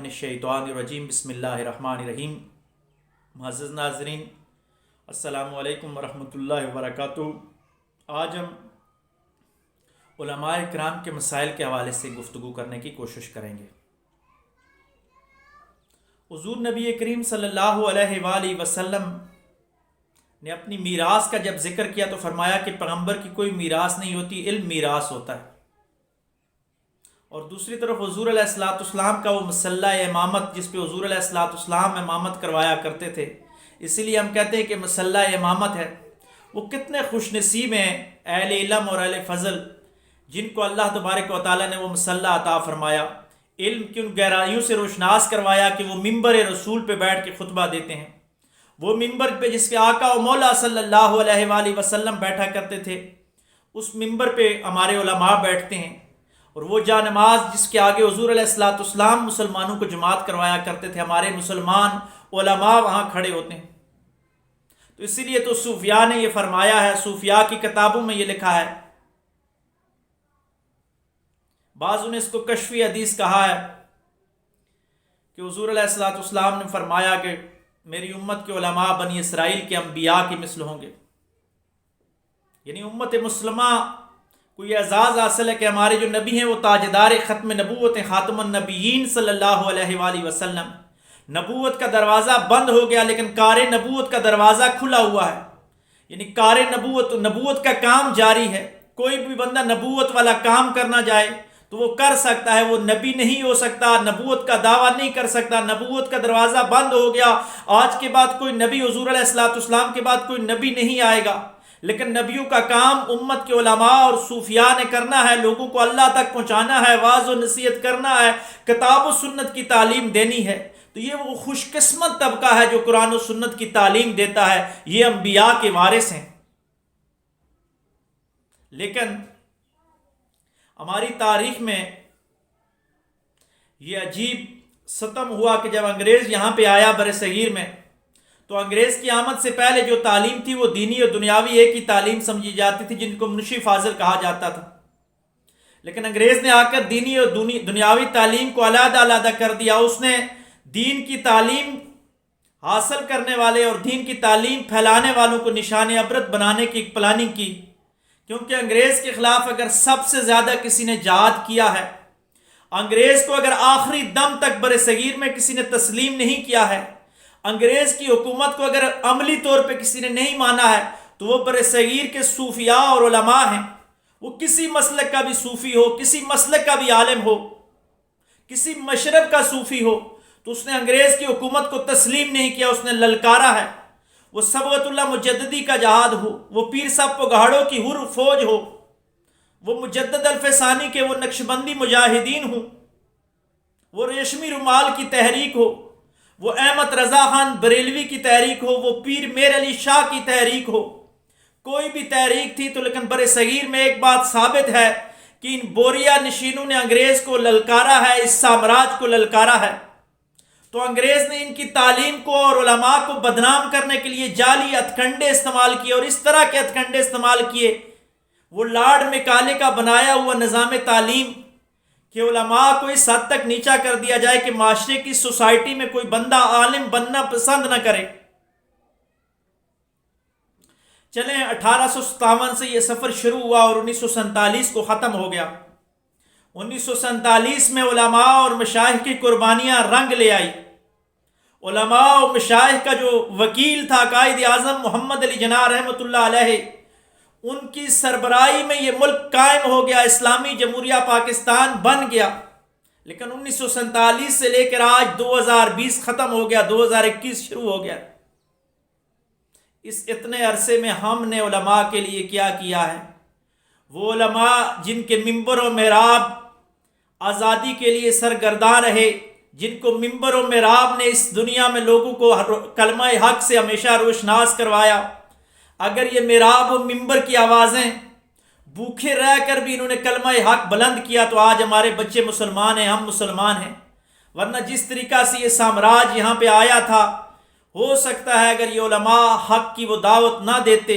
الشیطان الرجیم بسم اللہ الرحمن الرحیم۔ معزز ناظرین، السلام علیکم ورحمۃ اللہ وبرکاتہ۔ آج ہم علماء کرام کے مسائل کے حوالے سے گفتگو کرنے کی کوشش کریں گے۔ حضور نبی کریم صلی اللہ علیہ وآلہ وسلم نے اپنی میراث کا جب ذکر کیا تو فرمایا کہ پیغمبر کی کوئی میراث نہیں ہوتی، علم میراث ہوتا ہے۔ اور دوسری طرف حضور علیہ السلام کا وہ مسلح امامت جس پہ حضور علیہ السلام امامت کروایا کرتے تھے، اسی لیے ہم کہتے ہیں کہ مسلح امامت ہے۔ وہ کتنے خوش نصیب ہیں اہل علم اور اہل فضل جن کو اللہ تبارک و تعالیٰ نے وہ مسلح عطا فرمایا، علم کی ان گہرائیوں سے روشناس کروایا کہ وہ ممبر رسول پہ بیٹھ کے خطبہ دیتے ہیں۔ وہ ممبر پہ جس پہ آقا و مولا صلی اللہ علیہ وآلہ وسلم بیٹھا کرتے تھے، اس ممبر پہ ہمارے علماء بیٹھتے ہیں۔ اور وہ جا نماز جس کے آگے حضور علیہ السلام مسلمانوں کو جماعت کروایا کرتے تھے، ہمارے مسلمان علماء وہاں کھڑے ہوتے ہیں۔ تو اسی لیے تو صوفیاء نے یہ فرمایا ہے، صوفیاء کی کتابوں میں یہ لکھا ہے، بعضوں نے اس کو کشفی حدیث کہا ہے کہ حضور علیہ السلام نے فرمایا کہ میری امت کے علماء بنی اسرائیل کے انبیاء کی مثل ہوں گے، یعنی امت مسلمہ کو یہ اعزاز حاصل ہے کہ ہمارے جو نبی ہیں وہ تاجدار ختم نبوت ہیں، خاتم النبیین صلی اللہ علیہ وآلہ وسلم۔ نبوت کا دروازہ بند ہو گیا لیکن کار نبوت کا دروازہ کھلا ہوا ہے، یعنی کار نبوت کا کام جاری ہے۔ کوئی بھی بندہ نبوت والا کام کرنا جائے تو وہ کر سکتا ہے، وہ نبی نہیں ہو سکتا، نبوت کا دعویٰ نہیں کر سکتا۔ نبوت کا دروازہ بند ہو گیا، آج کے بعد کوئی نبی، حضور علیہ السلام کے بعد کوئی نبی نہیں آئے گا، لیکن نبیوں کا کام امت کے علماء اور صوفیاء نے کرنا ہے، لوگوں کو اللہ تک پہنچانا ہے، واعظ و نصیحت کرنا ہے، کتاب و سنت کی تعلیم دینی ہے۔ تو یہ وہ خوش قسمت طبقہ ہے جو قرآن و سنت کی تعلیم دیتا ہے، یہ انبیاء کے وارث ہیں۔ لیکن ہماری تاریخ میں یہ عجیب ستم ہوا کہ جب انگریز یہاں پہ آیا برصغیر میں، تو انگریز کی آمد سے پہلے جو تعلیم تھی وہ دینی اور دنیاوی ایک ہی تعلیم سمجھی جاتی تھی، جن کو منشی فاضل کہا جاتا تھا۔ لیکن انگریز نے آ کر دینی اور دنیاوی تعلیم کو علیحدہ علیحدہ کر دیا۔ اس نے دین کی تعلیم حاصل کرنے والے اور دین کی تعلیم پھیلانے والوں کو نشان عبرت بنانے کی ایک پلاننگ کی، کیونکہ انگریز کے خلاف اگر سب سے زیادہ کسی نے جہاد کیا ہے، انگریز کو اگر آخری دم تک برصغیر میں کسی نے تسلیم نہیں کیا ہے، انگریز کی حکومت کو اگر عملی طور پہ کسی نے نہیں مانا ہے، تو وہ برصغیر کے صوفیاء اور علماء ہیں۔ وہ کسی مسلک کا بھی صوفی ہو، کسی مسلک کا بھی عالم ہو، کسی مشرب کا صوفی ہو، تو اس نے انگریز کی حکومت کو تسلیم نہیں کیا، اس نے للکارا ہے۔ وہ صبغت اللہ مجددی کا جہاد ہو، وہ پیر صاحب پگاڑوں کی حر فوج ہو، وہ مجدد الفسانی کے وہ نقشبندی مجاہدین ہوں، وہ ریشمی رومال کی تحریک ہو، وہ احمد رضا خان بریلوی کی تحریک ہو، وہ پیر میر علی شاہ کی تحریک ہو، کوئی بھی تحریک تھی تو لیکن برصغیر میں ایک بات ثابت ہے کہ ان بوریا نشینوں نے انگریز کو للکارا ہے، اس سامراج کو للکارا ہے۔ تو انگریز نے ان کی تعلیم کو اور علماء کو بدنام کرنے کے لیے جعلی ہتھکنڈے استعمال کیے، اور اس طرح کے ہتھکنڈے استعمال کیے، وہ لارڈ میکالے کا بنایا ہوا نظام تعلیم کہ علماء کو اس حد تک نیچا کر دیا جائے کہ معاشرے کی سوسائٹی میں کوئی بندہ عالم بننا پسند نہ کرے۔ چلیں 1857 سے یہ سفر شروع ہوا اور 1947 کو ختم ہو گیا۔ 1947 میں علماء اور مشائخ کی قربانیاں رنگ لے آئی۔ علماء اور مشائخ کا جو وکیل تھا قائد اعظم محمد علی جناح رحمۃ اللہ علیہ، ان کی سربراہی میں یہ ملک قائم ہو گیا، اسلامی جمہوریہ پاکستان بن گیا۔ لیکن 1947 سے لے کر آج 2020 ختم ہو گیا، 2021 شروع ہو گیا۔ اس اتنے عرصے میں ہم نے علماء کے لیے کیا کیا ہے؟ وہ علماء جن کے ممبر و محراب آزادی کے لیے سرگرداں رہے، جن کو ممبر و محراب نے اس دنیا میں لوگوں کو کلمہ حق سے ہمیشہ روشناس کروایا، اگر یہ محراب و ممبر کی آوازیں بھوکے رہ کر بھی انہوں نے کلمہ حق بلند کیا تو آج ہمارے بچے مسلمان ہیں، ہم مسلمان ہیں۔ ورنہ جس طریقہ سے یہ سامراج یہاں پہ آیا تھا، ہو سکتا ہے اگر یہ علماء حق کی وہ دعوت نہ دیتے،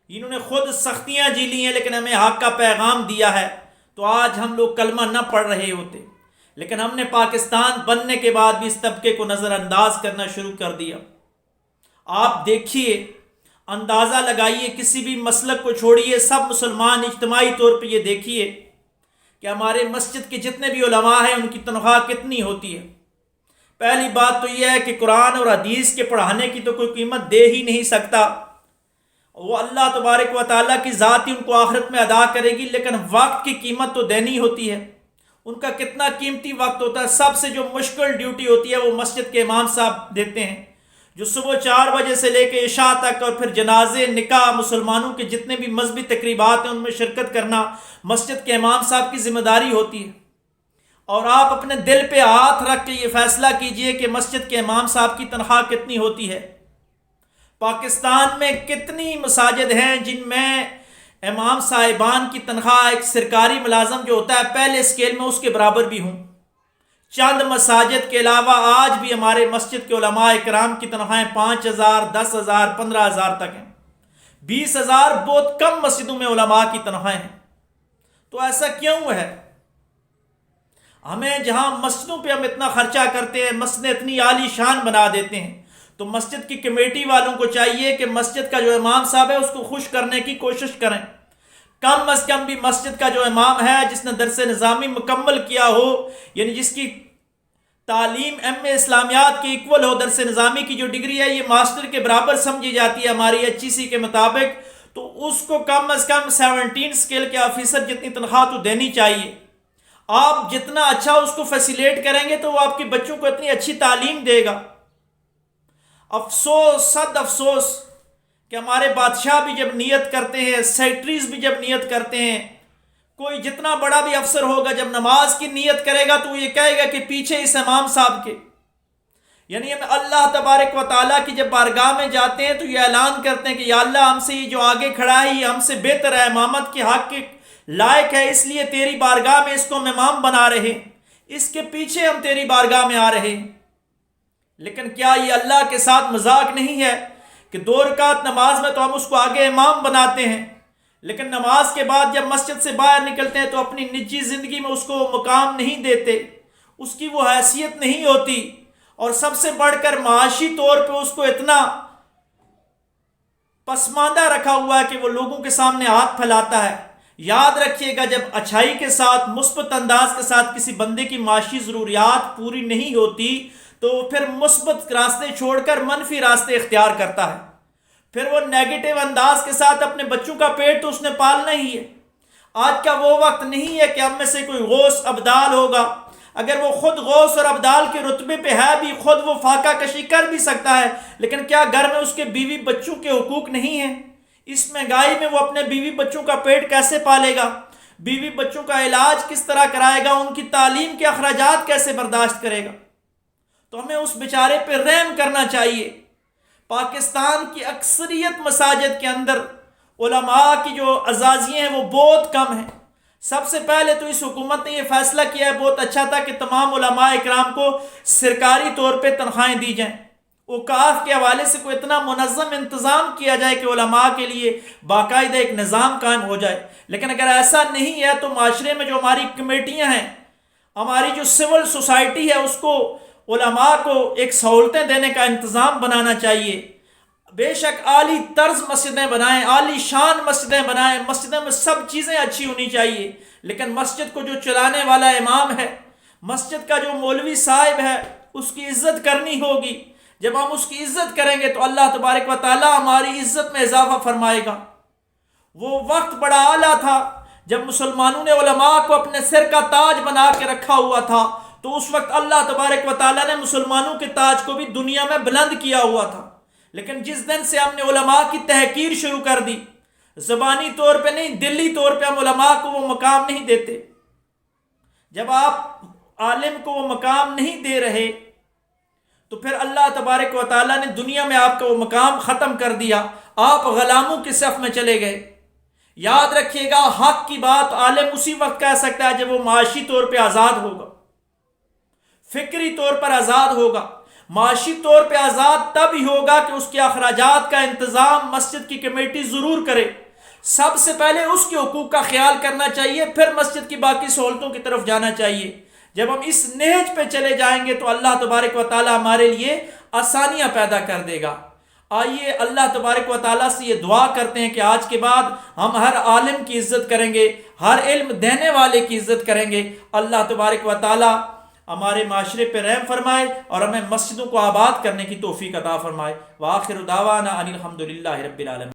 انہوں نے خود سختیاں جی لی ہیں لیکن ہمیں حق کا پیغام دیا ہے، تو آج ہم لوگ کلمہ نہ پڑھ رہے ہوتے۔ لیکن ہم نے پاکستان بننے کے بعد بھی اس طبقے کو نظر انداز کرنا شروع کر دیا۔ آپ دیکھیے، اندازہ لگائیے، کسی بھی مسلک کو چھوڑیے، سب مسلمان اجتماعی طور پہ یہ دیکھیے کہ ہمارے مسجد کے جتنے بھی علماء ہیں ان کی تنخواہ کتنی ہوتی ہے۔ پہلی بات تو یہ ہے کہ قرآن اور حدیث کے پڑھانے کی تو کوئی قیمت دے ہی نہیں سکتا، وہ اللہ تبارک و تعالیٰ کی ذات ہی ان کو آخرت میں ادا کرے گی، لیکن وقت کی قیمت تو دینی ہوتی ہے۔ ان کا کتنا قیمتی وقت ہوتا ہے، سب سے جو مشکل ڈیوٹی ہوتی ہے وہ مسجد کے امام صاحب دیتے ہیں، جو صبح 4 بجے سے لے کے عشاء تک، اور پھر جنازے، نکاح، مسلمانوں کے جتنے بھی مذہبی تقریبات ہیں ان میں شرکت کرنا مسجد کے امام صاحب کی ذمہ داری ہوتی ہے۔ اور آپ اپنے دل پہ ہاتھ رکھ کے یہ فیصلہ کیجئے کہ مسجد کے امام صاحب کی تنخواہ کتنی ہوتی ہے۔ پاکستان میں کتنی مساجد ہیں جن میں امام صاحبان کی تنخواہ ایک سرکاری ملازم جو ہوتا ہے پہلے اسکیل میں اس کے برابر بھی ہوں۔ چند مساجد کے علاوہ آج بھی ہمارے مسجد کے علماء اکرام کی تنخواہیں 5,000، 10,000، 15,000 تک ہیں۔ 20,000 بہت کم مسجدوں میں علماء کی تنخواہیں ہیں۔ تو ایسا کیوں ہے؟ ہمیں جہاں مسجدوں پہ ہم اتنا خرچہ کرتے ہیں، مسجد اتنی عالی شان بنا دیتے ہیں، تو مسجد کی کمیٹی والوں کو چاہیے کہ مسجد کا جو امام صاحب ہے اس کو خوش کرنے کی کوشش کریں۔ کم از کم بھی مسجد کا جو امام ہے جس نے درس نظامی مکمل کیا ہو، یعنی جس کی تعلیم ایم اے اسلامیات کی ایکول ہو، درس نظامی کی جو ڈگری ہے یہ ماسٹر کے برابر سمجھی جاتی ہے ہماری HEC کے مطابق، تو اس کو کم از کم 17 اسکیل کے آفیسر جتنی تنخواہ تو دینی چاہیے۔ آپ جتنا اچھا اس کو فیسیلیٹ کریں گے تو وہ آپ کے بچوں کو اتنی اچھی تعلیم دے گا۔ افسوس، صد افسوس کہ ہمارے بادشاہ بھی جب نیت کرتے ہیں، سیکٹریز بھی جب نیت کرتے ہیں، کوئی جتنا بڑا بھی افسر ہوگا جب نماز کی نیت کرے گا تو وہ یہ کہے گا کہ پیچھے اس امام صاحب کے، یعنی ہم اللہ تبارک و تعالیٰ کی جب بارگاہ میں جاتے ہیں تو یہ اعلان کرتے ہیں کہ یا اللہ ہم سے یہ جو آگے کھڑا ہے یہ ہم سے بہتر ہے، امامت کے حق کے لائق ہے، اس لیے تیری بارگاہ میں اس کو ہم امام بنا رہے ہیں، اس کے پیچھے ہم تیری بارگاہ میں آ رہے ہیں۔ لیکن کیا یہ اللہ کے ساتھ مذاق نہیں ہے کہ 2 رکعت نماز میں تو ہم اس کو آگے امام بناتے ہیں، لیکن نماز کے بعد جب مسجد سے باہر نکلتے ہیں تو اپنی نجی زندگی میں اس کو مقام نہیں دیتے، اس کی وہ حیثیت نہیں ہوتی، اور سب سے بڑھ کر معاشی طور پہ اس کو اتنا پسماندہ رکھا ہوا ہے کہ وہ لوگوں کے سامنے ہاتھ پھیلاتا ہے۔ یاد رکھیے گا، جب اچھائی کے ساتھ، مثبت انداز کے ساتھ کسی بندے کی معاشی ضروریات پوری نہیں ہوتی تو پھر مثبت راستے چھوڑ کر منفی راستے اختیار کرتا ہے، پھر وہ نیگیٹو انداز کے ساتھ اپنے بچوں کا پیٹ تو اس نے پالنا ہی ہے۔ آج کا وہ وقت نہیں ہے کہ ہم میں سے کوئی غوث ابدال ہوگا، اگر وہ خود غوث اور ابدال کے رتبے پہ ہے بھی، خود وہ فاقہ کشی کر بھی سکتا ہے، لیکن کیا گھر میں اس کے بیوی بچوں کے حقوق نہیں ہیں؟ اس مہنگائی میں وہ اپنے بیوی بچوں کا پیٹ کیسے پالے گا؟ بیوی بچوں کا علاج کس طرح کرائے گا؟ ان کی تعلیم کے اخراجات کیسے برداشت کرے گا؟ تو ہمیں اس بیچارے پہ رحم کرنا چاہیے۔ پاکستان کی اکثریت مساجد کے اندر علماء کی جو اعزازیے ہیں وہ بہت کم ہیں۔ سب سے پہلے تو اس حکومت نے یہ فیصلہ کیا ہے، بہت اچھا تھا کہ تمام علماء اکرام کو سرکاری طور پہ تنخواہیں دی جائیں، اوقاف کے حوالے سے کوئی اتنا منظم انتظام کیا جائے کہ علماء کے لیے باقاعدہ ایک نظام قائم ہو جائے۔ لیکن اگر ایسا نہیں ہے تو معاشرے میں جو ہماری کمیٹیاں ہیں، ہماری جو سول سوسائٹی ہے، اس کو علماء کو ایک سہولتیں دینے کا انتظام بنانا چاہیے۔ بے شک اعلی طرز مسجدیں بنائیں، اعلی شان مسجدیں بنائیں، مسجدوں میں سب چیزیں اچھی ہونی چاہیے، لیکن مسجد کو جو چلانے والا امام ہے، مسجد کا جو مولوی صاحب ہے، اس کی عزت کرنی ہوگی۔ جب ہم اس کی عزت کریں گے تو اللہ تبارک و تعالی ہماری عزت میں اضافہ فرمائے گا۔ وہ وقت بڑا اعلیٰ تھا جب مسلمانوں نے علماء کو اپنے سر کا تاج بنا کے رکھا ہوا تھا، تو اس وقت اللہ تبارک و تعالیٰ نے مسلمانوں کے تاج کو بھی دنیا میں بلند کیا ہوا تھا۔ لیکن جس دن سے ہم نے علماء کی تحقیر شروع کر دی، زبانی طور پہ نہیں، دلی طور پہ ہم علماء کو وہ مقام نہیں دیتے۔ جب آپ عالم کو وہ مقام نہیں دے رہے تو پھر اللہ تبارک و تعالیٰ نے دنیا میں آپ کا وہ مقام ختم کر دیا، آپ غلاموں کی صف میں چلے گئے۔ یاد رکھیے گا، حق کی بات عالم اسی وقت کہہ سکتا ہے جب وہ معاشی طور پہ آزاد ہوگا، فکری طور پر آزاد ہوگا۔ معاشی طور پہ آزاد تب ہی ہوگا کہ اس کے اخراجات کا انتظام مسجد کی کمیٹی ضرور کرے۔ سب سے پہلے اس کے حقوق کا خیال کرنا چاہیے، پھر مسجد کی باقی سہولتوں کی طرف جانا چاہیے۔ جب ہم اس نہج پہ چلے جائیں گے تو اللہ تبارک و تعالی ہمارے لیے آسانیاں پیدا کر دے گا۔ آئیے اللہ تبارک و تعالیٰ سے یہ دعا کرتے ہیں کہ آج کے بعد ہم ہر عالم کی عزت کریں گے، ہر علم دینے والے کی عزت کریں گے۔ اللہ تبارک و تعالیٰ ہمارے معاشرے پہ رحم فرمائے اور ہمیں مسجدوں کو آباد کرنے کی توفیق عطا فرمائے۔ وآخر دعوانا ان الحمد للہ رب العالمین۔